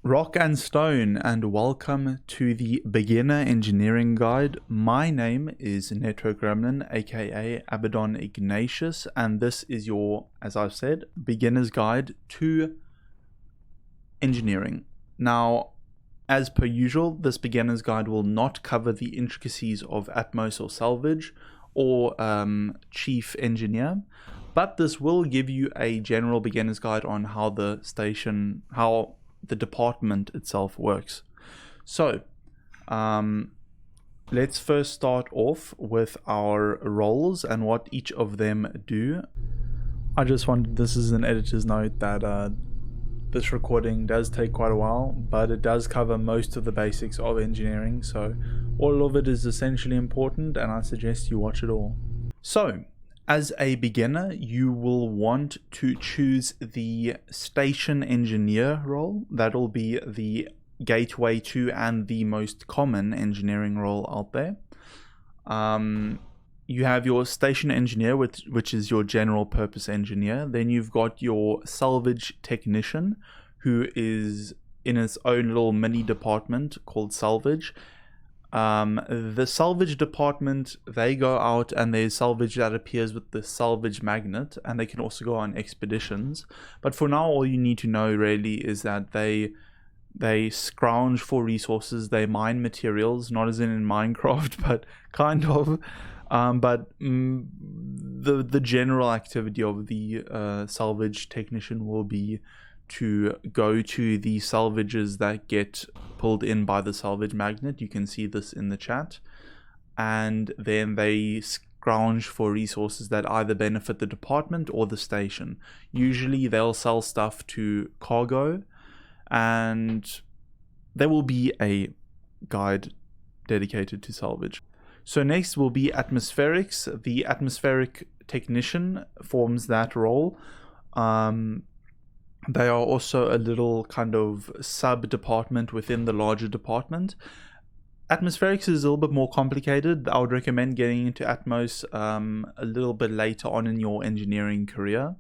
Rock and Stone, and welcome to the Beginner Engineering Guide. My name is Network Gremlin, aka Abaddon Ignatius, and this is your, as I've said, beginner's guide to engineering. Now, as per usual, this beginner's guide will not cover the intricacies of Atmos or Salvage or Chief Engineer, but this will give you a general beginner's guide on how the department itself works. So let's first start off with our roles and what each of them do. I just wanted, this is an editor's note, that this recording does take quite a while, but it does cover most of the basics of engineering, so all of it is essentially important, and I suggest you watch it all. So as a beginner, you will want to choose the station engineer role. That'll be the gateway to and the most common engineering role out there. You have your station engineer, which is your general purpose engineer. Then you've got your salvage technician, who is in its own little mini department called salvage. The salvage department, they go out and there's salvage that appears with the salvage magnet, and they can also go on expeditions. But for now, all you need to know really is that they scrounge for resources, they mine materials, not as in Minecraft, but kind of. The general activity of the salvage technician will be to go to the salvages that get pulled in by the salvage magnet. You can see this in the chat. And then they scrounge for resources that either benefit the department or the station. Usually they'll sell stuff to cargo, and there will be a guide dedicated to salvage. So next will be atmospherics. The atmospheric technician forms that role. They are also a little kind of sub-department within the larger department. Atmospherics is a little bit more complicated. I would recommend getting into Atmos a little bit later on in your engineering career.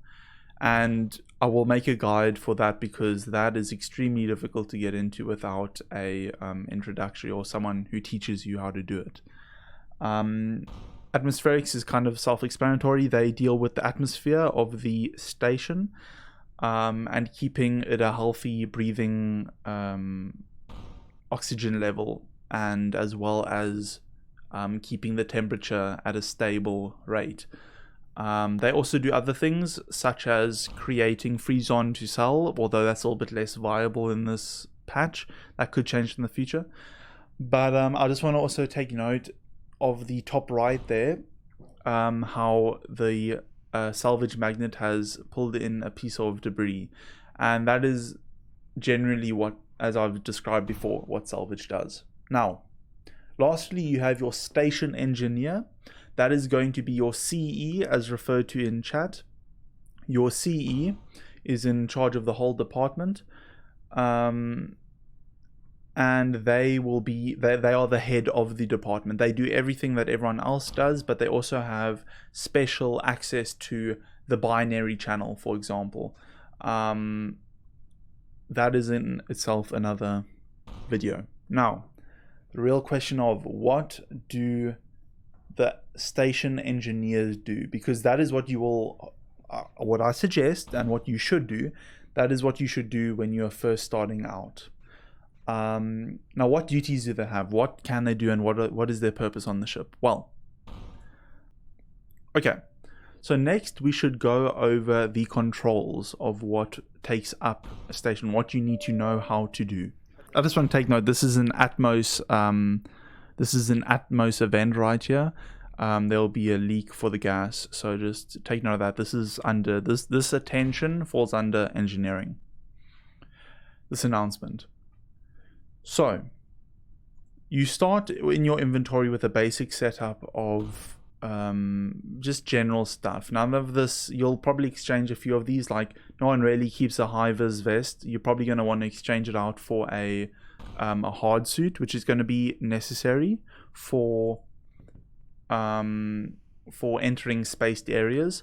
And I will make a guide for that because that is extremely difficult to get into without a introductory or someone who teaches you how to do it. Atmospherics is kind of self-explanatory. They deal with the atmosphere of the station and keeping it a healthy breathing oxygen level, and as well as keeping the temperature at a stable rate. They also do other things such as creating freeze-on to sell, although that's a little bit less viable in this patch. That could change in the future. But I just want to also take note of the top right there, how the salvage magnet has pulled in a piece of debris, and that is generally what, as I've described before, what salvage does. Now, lastly, you have your station engineer. That is going to be your CE, as referred to in chat. Your CE is in charge of the whole department. And they are the head of the department. They do everything that everyone else does, but they also have special access to the binary channel, for example. That is in itself another video. Now, the real question of what do the station engineers do? Because that is what you will, what I suggest and what you should do, that is what you should do when you are first starting out. Now, what duties do they have? What can they do, and what is their purpose on the ship? Well, okay, so next we should go over the controls of what takes up a station, what you need to know how to do. I just want to take note, this is an Atmos event right here. There'll be a leak for the gas, so just take note of that. This is under this attention falls under engineering, this announcement. So, you start in your inventory with a basic setup of just general stuff. None of this, you'll probably exchange a few of these, like no one really keeps a high-vis vest. You're probably going to want to exchange it out for a hard suit, which is going to be necessary for entering spaced areas.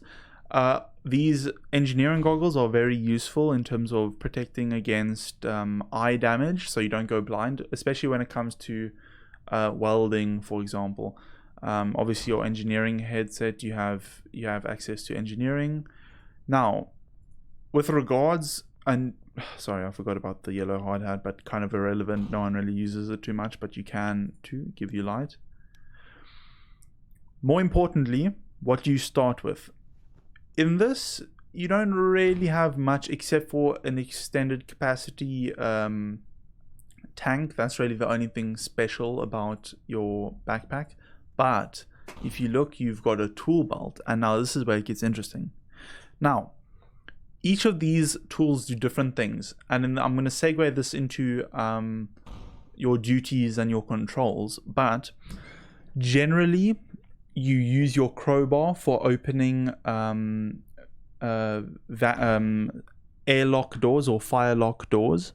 These engineering goggles are very useful in terms of protecting against eye damage, so you don't go blind, especially when it comes to welding, for example. Obviously, your engineering headset, you have access to engineering. Now, with regards, and sorry, I forgot about the yellow hard hat, but kind of irrelevant. No one really uses it too much, but you can to give you light. More importantly, what do you start with? In this, you don't really have much except for an extended capacity tank. That's really the only thing special about your backpack. But if you look, you've got a tool belt, and now this is where it gets interesting. Now, each of these tools do different things, and then I'm going to segue this into your duties and your controls. But generally, you use your crowbar for opening airlock doors or firelock doors.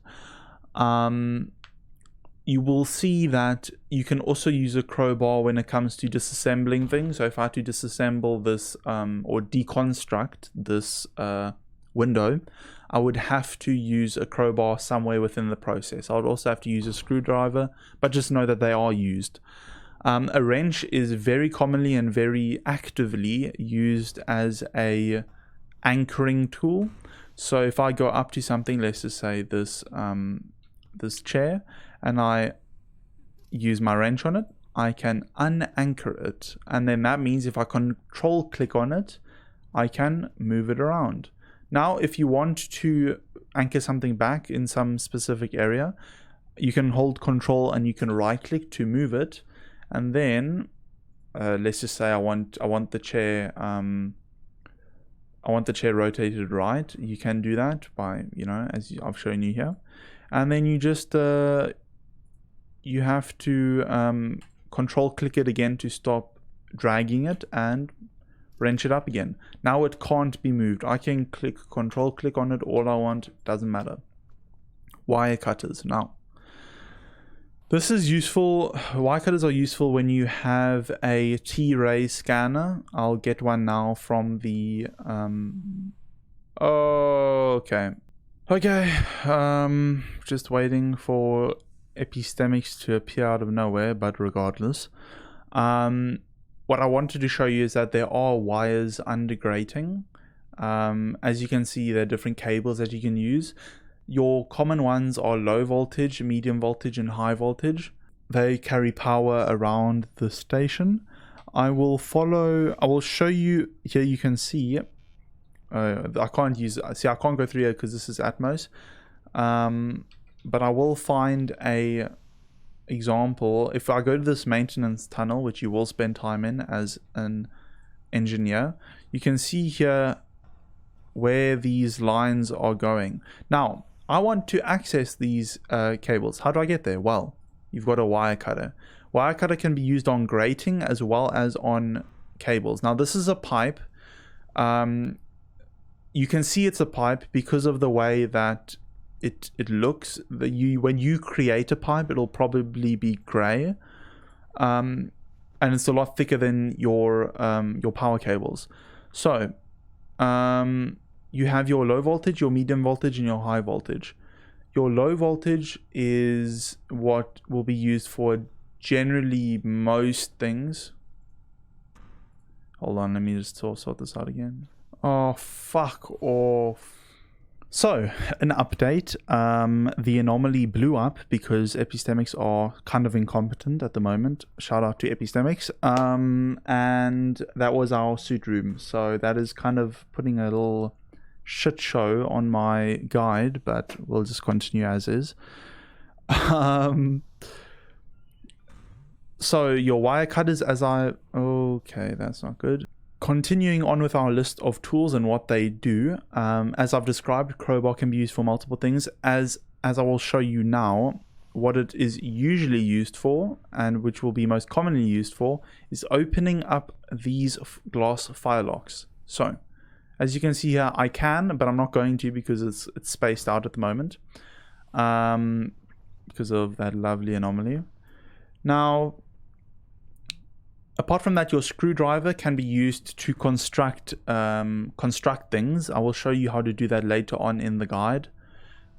You will see that you can also use a crowbar when it comes to disassembling things. So if I had to disassemble this or deconstruct this window, I would have to use a crowbar somewhere within the process. I would also have to use a screwdriver, but just know that they are used. A wrench is very commonly and very actively used as a anchoring tool. So if I go up to something, let's just say this this chair, and I use my wrench on it, I can unanchor it, and then that means if I control click on it, I can move it around. Now if you want to anchor something back in some specific area, you can hold control and you can right click to move it. And then let's just say I want the chair rotated right. You can do that by, as I've shown you here. And then you just you have to control click it again to stop dragging it and wrench it up again. Now it can't be moved. I can control click on it all I want, doesn't matter. Wire cutters. Now this is useful. Wire cutters are useful when you have a T-ray scanner. I'll get one now from the okay, just waiting for epistemics to appear out of nowhere, but regardless, what I wanted to show you is that there are wires under grating. As you can see, there are different cables that you can use. Your common ones are low voltage, medium voltage, and high voltage. They carry power around the station. I will show you here. You can see, I can't go through here because this is Atmos. But I will find a example. If I go to this maintenance tunnel, which you will spend time in as an engineer, you can see here where these lines are going. Now, I want to access these cables. How do I get there? Well, you've got a wire cutter. Wire cutter can be used on grating as well as on cables. Now, this is a pipe. You can see it's a pipe because of the way that it looks. When you create a pipe, it'll probably be gray, and it's a lot thicker than your power cables. So, you have your low voltage, your medium voltage, and your high voltage. Your low voltage is what will be used for generally most things. Hold on, let me just sort this out again. Oh, fuck off. So, an update. The anomaly blew up because epistemics are kind of incompetent at the moment. Shout out to epistemics. And that was our suit room. So that is kind of putting a little shit show on my guide, but we'll just continue as is. So your wire cutters, okay, that's not good. Continuing on with our list of tools and what they do, as I've described, crowbar can be used for multiple things. As I will show you now, what it is usually used for, and which will be most commonly used for, is opening up these glass firelocks. So, as you can see here, I can, but I'm not going to because it's spaced out at the moment, because of that lovely anomaly. Now, Apart from that, your screwdriver can be used to construct things. I will show you how to do that later on in the guide.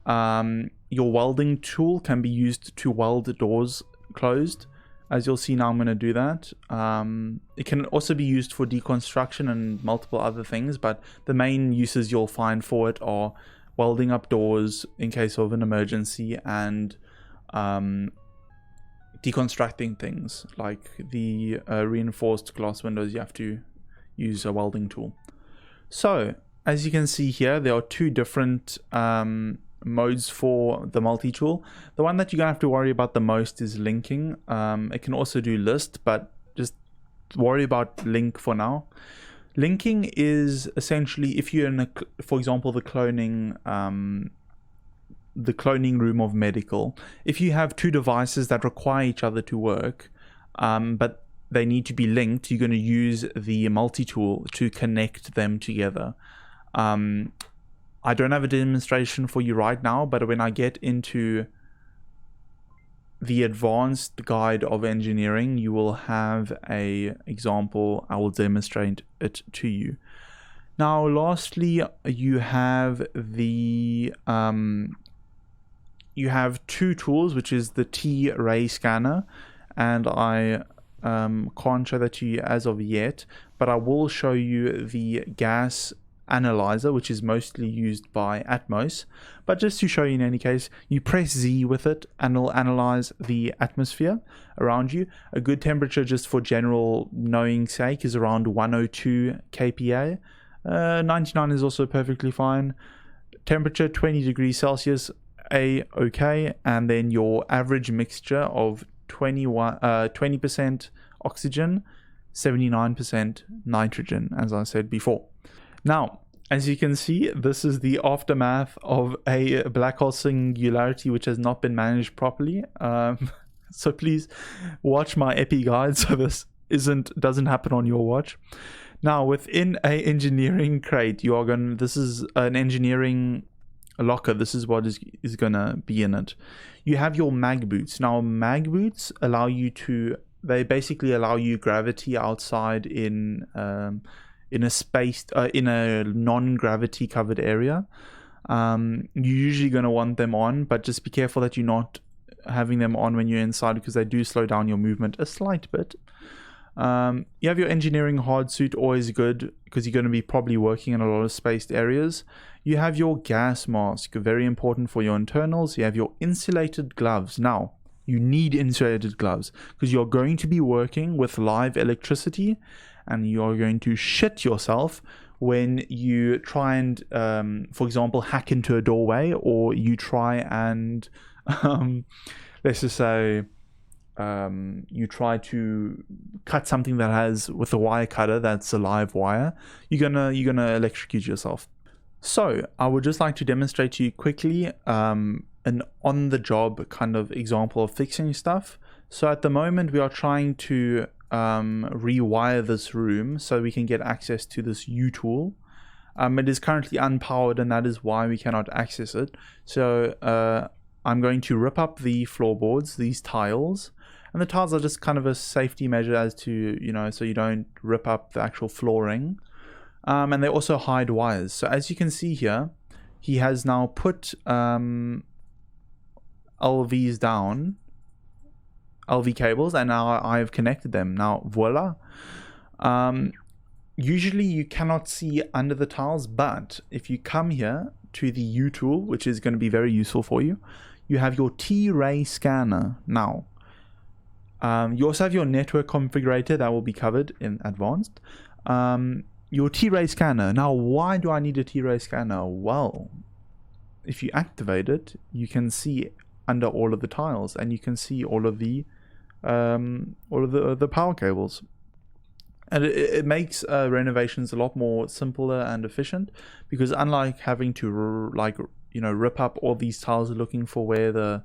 Your welding tool can be used to weld doors closed. As you'll see now, I'm going to do that. It can also be used for deconstruction and multiple other things, but the main uses you'll find for it are welding up doors in case of an emergency, and deconstructing things like the reinforced glass windows. You have to use a welding tool. So as you can see here, there are two different modes for the multi-tool. The one that you're gonna have to worry about the most is linking. It can also do list, but just worry about link for now. Linking is essentially if you're in for example, the cloning room of medical. If you have two devices that require each other to work, but they need to be linked, you're going to use the multi-tool to connect them together. I don't have a demonstration for you right now, but when I get into the advanced guide of engineering, you will have a example. I will demonstrate it to you. Now, lastly, you have the you have two tools, which is the T-ray scanner, and I can't show that to you as of yet, but I will show you the gas analyzer, which is mostly used by Atmos. But just to show you, in any case, you press Z with it and it'll analyze the atmosphere around you. A good temperature, just for general knowing sake, is around 102 kPa. 99 is also perfectly fine. Temperature 20 degrees Celsius, okay. And then your average mixture of 20% oxygen, 79% nitrogen, as I said before. Now, as you can see, this is the aftermath of a black hole singularity which has not been managed properly. So please watch my epi guide so this doesn't happen on your watch. Now, within a engineering crate, this is an engineering locker. This is what is gonna be in it. You have your mag boots. Now, mag boots they basically allow you gravity outside in a space, in a non-gravity covered area. You're usually going to want them on, but just be careful that you're not having them on when you're inside, because they do slow down your movement a slight bit. You have your engineering hard suit, always good, because you're going to be probably working in a lot of spaced areas. You have your gas mask, very important for your internals. You have your insulated gloves. Now, you need insulated gloves because you're going to be working with live electricity, and you're going to shit yourself when you try and, for example, hack into a doorway, or you try and, let's just say, you try to cut something that has, with a wire cutter that's a live wire. You're gonna electrocute yourself. So I would just like to demonstrate to you quickly an on-the-job kind of example of fixing stuff. So at the moment we are trying to rewire this room so we can get access to this U-tool. It is currently unpowered, and that is why we cannot access it. So I'm going to rip up the floorboards, these tiles, and the tiles are just kind of a safety measure as to, so you don't rip up the actual flooring. And they also hide wires. So as you can see here, he has now put LVs down, LV cables, and now I have connected them. Now, voila. Usually you cannot see under the tiles, but if you come here to the U tool, which is going to be very useful for you, you have your T-ray scanner. Now, you also have your network configurator that will be covered in advanced. Your T-ray scanner. Now, why do I need a T-ray scanner? Well, if you activate it, you can see under all of the tiles, and you can see all of the power cables, and it makes renovations a lot more simpler and efficient, because unlike having to rip up all these tiles looking for where the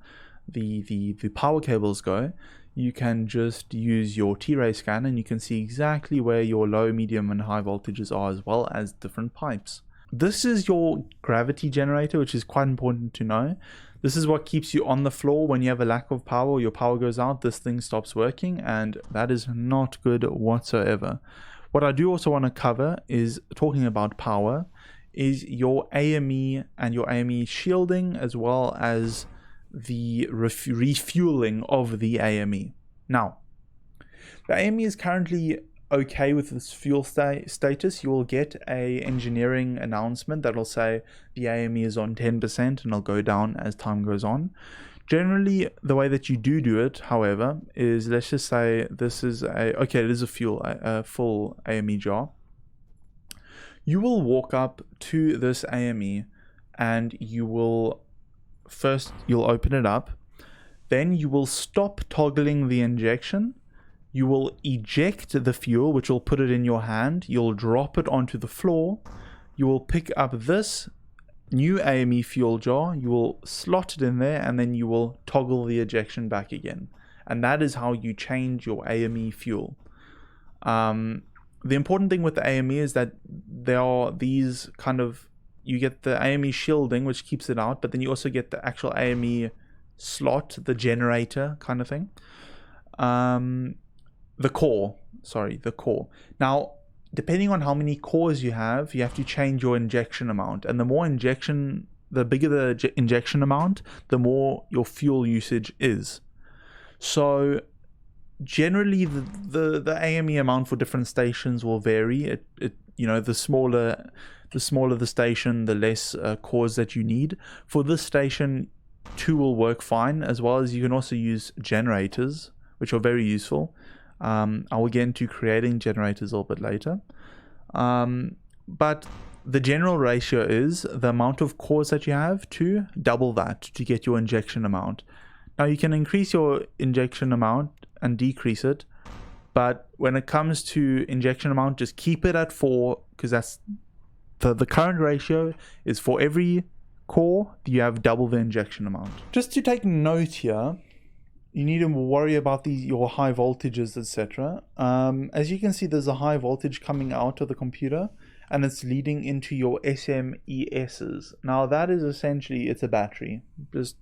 power cables go, you can just use your T-ray scanner and you can see exactly where your low, medium and high voltages are, as well as different pipes. This is your gravity generator, which is quite important to know. This is what keeps you on the floor when you have a lack of power or your power goes out. This thing stops working, and that is not good whatsoever. What I do also want to cover is, talking about power, is your AME and your AME shielding, as well as the refueling of the AME. Now, the AME is currently okay with this fuel status. You will get a engineering announcement that will say the AME is on 10%, and it'll go down as time goes on. Generally, the way that you do it, however, is, let's just say this is it is a full AME jar. You will walk up to this AME and you'll open it up. Then you will stop toggling the injection. You will eject the fuel, which will put it in your hand. You'll drop it onto the floor. You will pick up this new AME fuel jar. You will slot it in there, and then you will toggle the ejection back again. And that is how you change your AME fuel. The important thing with the AME is that there are these you get the AME shielding, which keeps it out, but then you also get the actual AME slot, the generator kind of thing. The core. Now, depending on how many cores you have to change your injection amount. And the bigger the injection amount, the more your fuel usage is. So generally, the AME amount for different stations will vary. The smaller the station, the less cores that you need. For this station, 2 will work fine, as well as you can also use generators, which are very useful. I will get into creating generators a little bit later. But the general ratio is the amount of cores that you have to double that to get your injection amount. Now, you can increase your injection amount and decrease it, but when it comes to injection amount, just keep it at 4, because that's the current ratio is for every core you have double the injection amount. Just to take note here, you need to worry about your high voltages, etc. As you can see, there's a high voltage coming out of the computer, and it's leading into your SMESs. Now, that is essentially, it's a battery. Just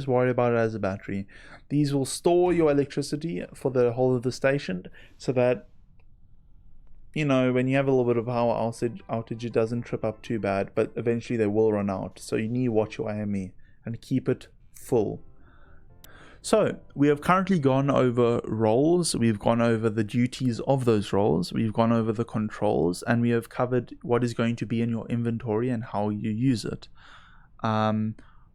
worry about it as a battery. These will store your electricity for the whole of the station, so that, when you have a little bit of power outage, it doesn't trip up too bad, but eventually they will run out. So you need to watch your AME and keep it full. So we have currently gone over roles, we've gone over the duties of those roles, we've gone over the controls, and we have covered what is going to be in your inventory and how you use it.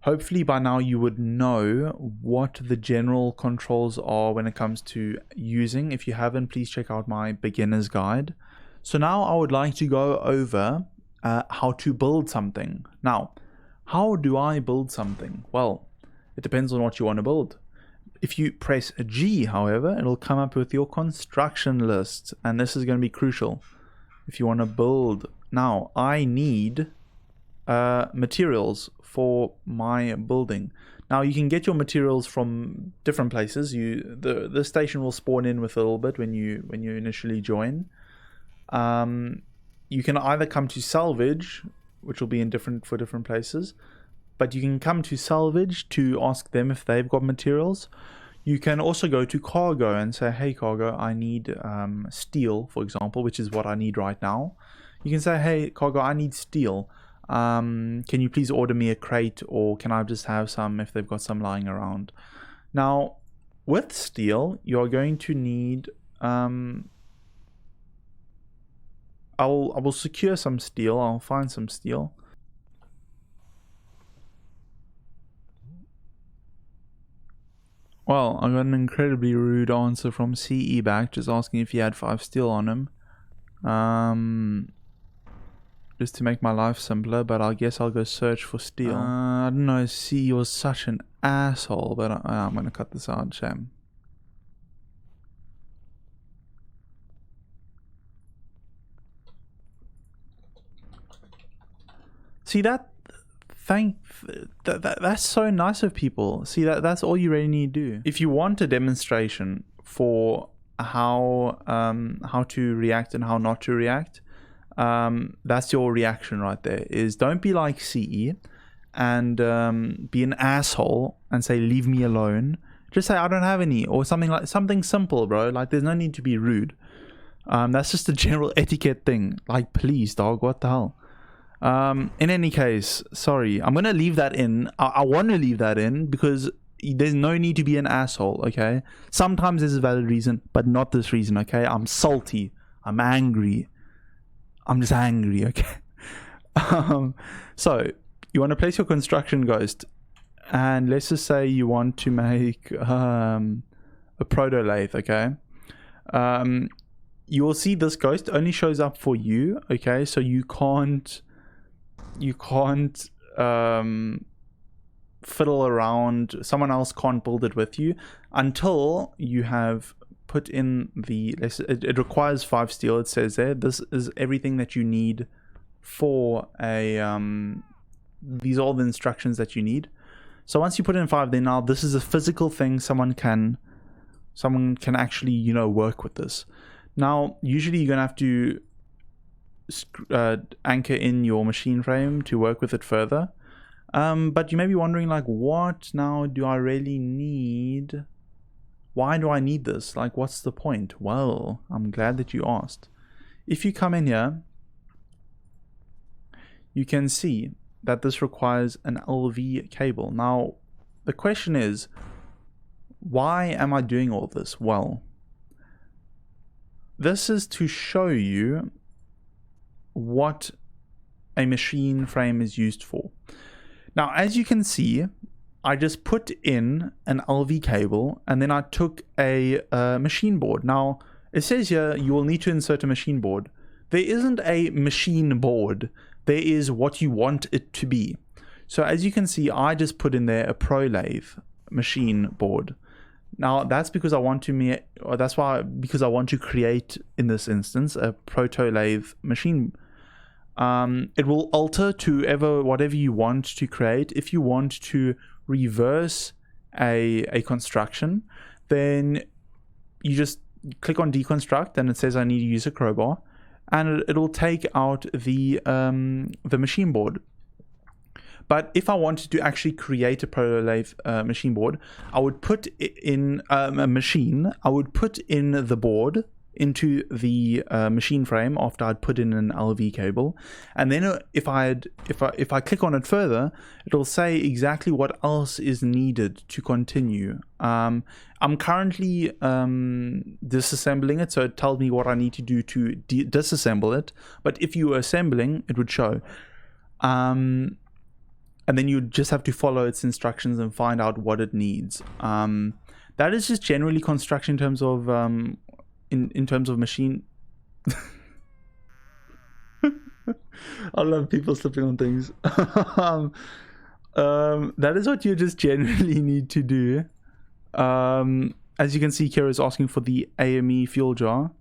Hopefully by now you would know what the general controls are when it comes to using. If you haven't, please check out my beginner's guide. So now I would like to go over how to build something. Now, how do I build something? Well, it depends on what you want to build. If you press G, however, it'll come up with your construction list, and this is going to be crucial if you want to build. Now, I need materials for my building. Now, you can get your materials from different places. The station will spawn in with a little bit when you initially join. You can either come to salvage, which will be for different places, but you can come to salvage to ask them if they've got materials. You can also go to cargo and say, hey cargo, I need steel, for example, which is what I need right now. You can say, hey cargo, I need steel. Can you please order me a crate, or can I just have some if they've got some lying around? Now, with steel, you're going to need I will secure some steel. I'll find some steel. Well, I got an incredibly rude answer from CE back, just asking if he had 5 steel on him. Just to make my life simpler, but I guess I'll go search for steel. I don't know, CE was such an asshole, but I'm gonna cut this out, shame. See that's so nice of people. See, that's all you really need to do. If you want a demonstration for how to react and how not to react, that's your reaction right there. Is don't be like CE and be an asshole and say leave me alone. Just say I don't have any, or something simple, bro. Like there's no need to be rude. That's just a general etiquette thing. Like, please, dog, what the hell? In any case, sorry, I'm gonna leave that in. I want to leave that in because there's no need to be an asshole. Okay, sometimes there's a valid reason, but not this reason. Okay, I'm salty, I'm angry, I'm just angry. Okay. So you want to place your construction ghost, and let's just say you want to make a proto lathe. Okay. You will see this ghost only shows up for you. Okay, so you can't fiddle around. Someone else can't build it with you until you have put in the it requires 5 steel. It says there, this is everything that you need for a these are all the instructions that you need. So once you put in 5, then now this is a physical thing. Someone can actually, you know, work with this. Now usually you're gonna have to anchor in your machine frame to work with it further, but you may be wondering, like, what now do I really need? Why do I need this? Like, what's the point? Well, I'm glad that you asked. If you come in here, you can see that this requires an LV cable. Now the question is, why am I doing all this? Well, this is to show you what a machine frame is used for. Now, as you can see, I just put in an LV cable and then I took a machine board. Now, it says here you will need to insert a machine board. There isn't a machine board. There is what you want it to be. So as you can see, I just put in there a pro lathe machine board. Now that's because I want to because I want to create, in this instance, a proto lathe machine. It will alter to whatever you want to create. If you want to reverse a construction, then you just click on deconstruct and it says I need to use a crowbar, and it'll take out the machine board. But if I wanted to actually create a proto lathe machine board, I would put in a machine. I would put in the board into the machine frame after I'd put in an LV cable, and then if I click on it further, it'll say exactly what else is needed to continue. I'm currently disassembling it, so it tells me what I need to do to disassemble it. But if you were assembling, it would show. And then you just have to follow its instructions and find out what it needs. That is just generally construction in terms of in terms of machine. I love people slipping on things. That is what you just generally need to do. As you can see, Kira is asking for the AME fuel jar.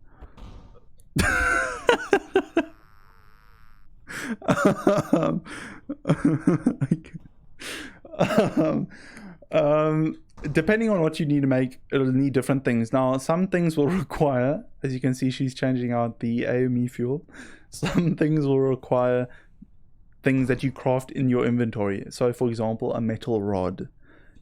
Depending on what you need to make, it'll need different things. Now, some things will require, as you can see, she's changing out the AME fuel. Some things will require things that you craft in your inventory. So, for example, a metal rod.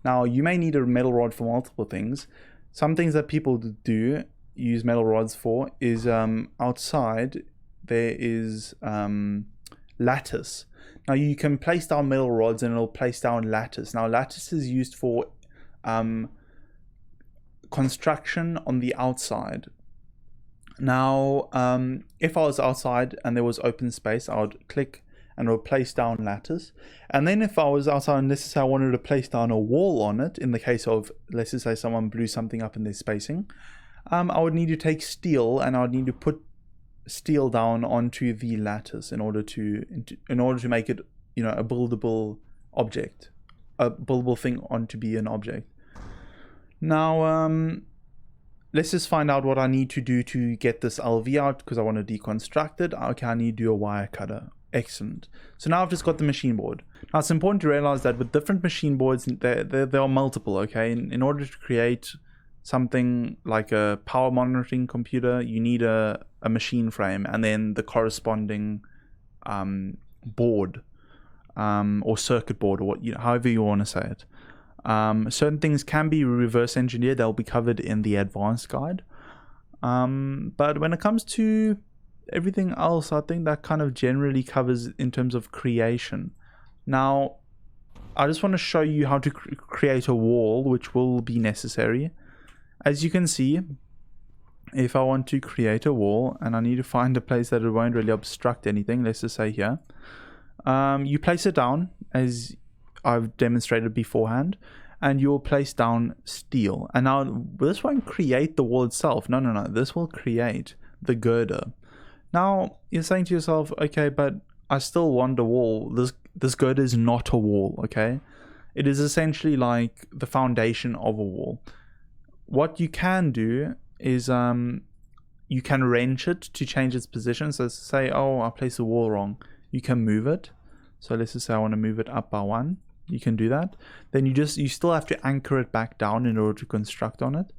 Now, you may need a metal rod for multiple things. Some things that people do use metal rods for is outside there is lattice. Now you can place down metal rods and it'll place down lattice. Now lattice is used for construction on the outside. Now if I was outside and there was open space, I would click and it would place down lattice. And then if I was outside and let's say I wanted to place down a wall on it, in the case of, let's just say someone blew something up in their spacing, I would need to take steel and I would need to put steel down onto the lattice in order to make it, you know, a buildable object, a buildable thing onto be an object. Now let's just find out what I need to do to get this LV out, because I want to deconstruct it. Okay, I need to do a wire cutter. Excellent. So now I've just got the machine board. Now it's important to realize that with different machine boards, there are multiple. Okay, in order to create something like a power monitoring computer, you need a machine frame and then the corresponding board. or circuit board, or what, however you want to say it. Certain things can be reverse engineered. They'll be covered in the advanced guide. But when it comes to everything else, I think that kind of generally covers in terms of creation. Now, I just want to show you how to create a wall, which will be necessary. As you can see, if I want to create a wall and I need to find a place that it won't really obstruct anything, let's just say here, you place it down as I've demonstrated beforehand, and you'll place down steel. And now this won't create the wall itself. No. This will create the girder. Now you're saying to yourself, okay, but I still want a wall. This girder is not a wall, okay? It is essentially like the foundation of a wall. What you can do is you can wrench it to change its position. So say, oh, I placed the wall wrong. You can move it. So let's just say I want to move it up by 1. You can do that. Then you still have to anchor it back down in order to construct on it.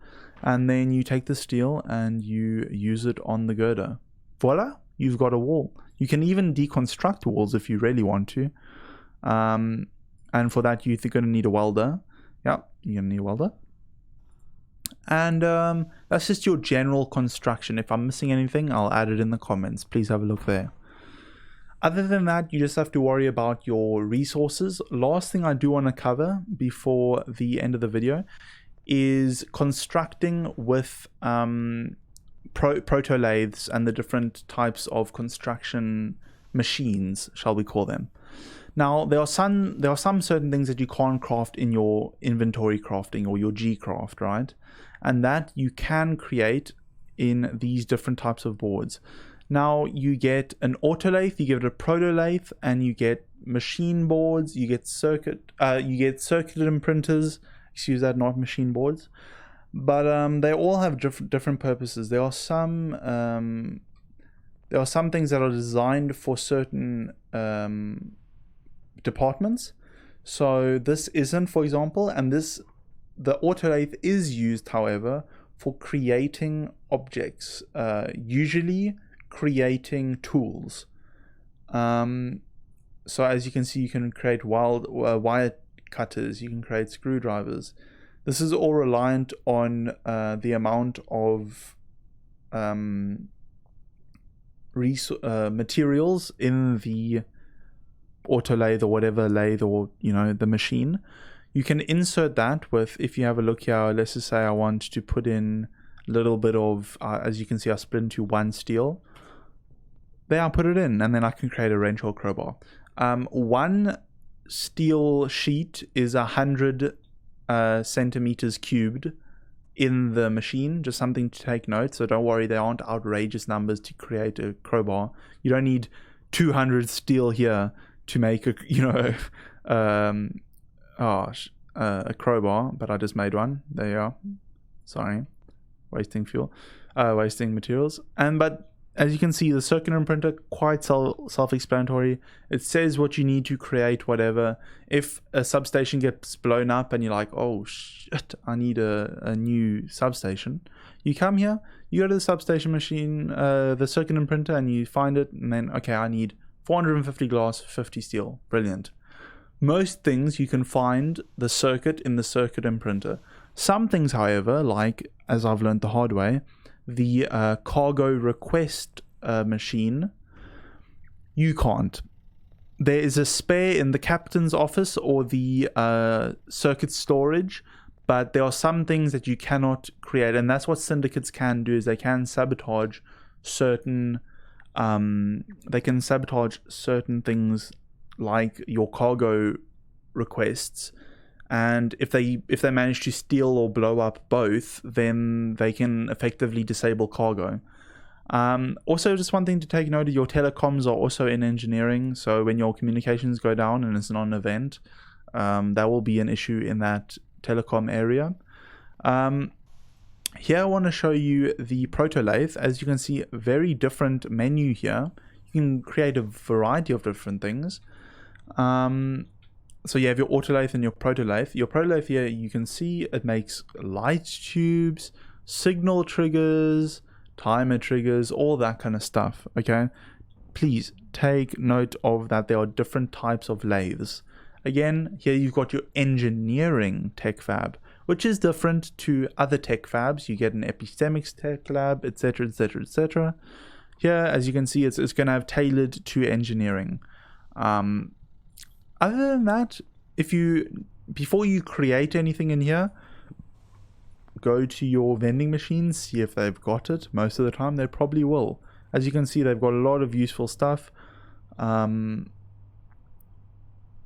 And then you take the steel and you use it on the girder. Voila, you've got a wall. You can even deconstruct walls if you really want to. And for that, you're going to need a welder. Yeah, you're going to need a welder. And that's just your general construction. If I'm missing anything, I'll add it in the comments. Please have a look there. Other than that, you just have to worry about your resources. Last thing I do want to cover before the end of the video is constructing with proto lathes and the different types of construction machines, shall we call them. Now, there are some certain things that you can't craft in your inventory crafting or your G-craft, right? And that you can create in these different types of boards. Now you get an auto lathe, you give it a proto lathe, and you get machine boards, you get circuit imprinters. Excuse that, not machine boards. But they all have different purposes. There are some things that are designed for certain departments. So this isn't, for example, and the auto lathe is used, however, for creating objects, usually creating tools. So as you can see, you can create wire cutters, you can create screwdrivers. This is all reliant on the amount of materials in the auto lathe or whatever lathe, or the machine. You can insert that with, if you have a look here, let's just say I want to put in a little bit of, as you can see, I split into 1 steel. There, I put it in, and then I can create a wrench or crowbar. 1 steel sheet is 100 centimeters cubed in the machine. Just something to take note. So don't worry, there aren't outrageous numbers to create a crowbar. You don't need 200 steel here to make a a crowbar. But I just made one. There you are. Sorry, wasting fuel, wasting materials. But as you can see, the circuit imprinter, quite self-explanatory. It says what you need to create, whatever. If a substation gets blown up and you're like, oh shit, I need a new substation, you come here, you go to the substation machine, the circuit imprinter, and you find it, and then, okay, I need 450 glass, 50 steel. Brilliant. Most things you can find the circuit in the circuit imprinter. Some things, however, like, as I've learned the hard way, the cargo request machine, you can't. There is a spare in the captain's office or the circuit storage, but there are some things that you cannot create, and that's what syndicates can do, is they can sabotage certain things like your cargo requests. And if they manage to steal or blow up both, then they can effectively disable cargo. Also, just one thing to take note of, your telecoms are also in engineering. So when your communications go down and it's not an event, that will be an issue in that telecom area. Here I want to show you the proto lathe. As you can see, very different menu here. You can create a variety of different things. So you have your auto lathe and your proto lathe. Your proto lathe here, you can see it makes light tubes, signal triggers, timer triggers, all that kind of stuff. Okay, please take note of that there are different types of lathes. Again, here you've got your engineering tech fab, which is different to other tech fabs. You get an epistemics tech lab, etc, etc, etc. Here, as you can see, it's going to have tailored to engineering. Other than that, before you create anything in here, go to your vending machines, see if they've got it. Most of the time, they probably will. As you can see, they've got a lot of useful stuff.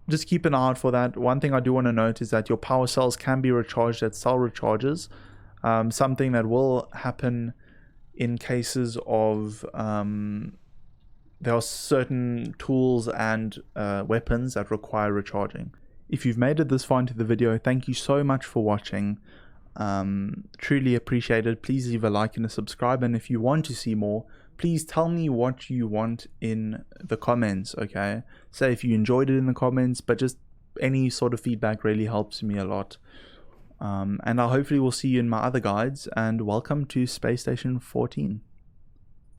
Just keep an eye out for that. One thing I do want to note is that your power cells can be recharged at cell recharges. Something that will happen in cases of there are certain tools and weapons that require recharging. If you've made it this far into the video, thank you so much for watching. Truly appreciated. Please leave a like and a subscribe, and if you want to see more, please tell me what you want in the comments. Okay, say if you enjoyed it in the comments, but just any sort of feedback really helps me a lot. And I hopefully will see you in my other guides, and welcome to Space Station 14.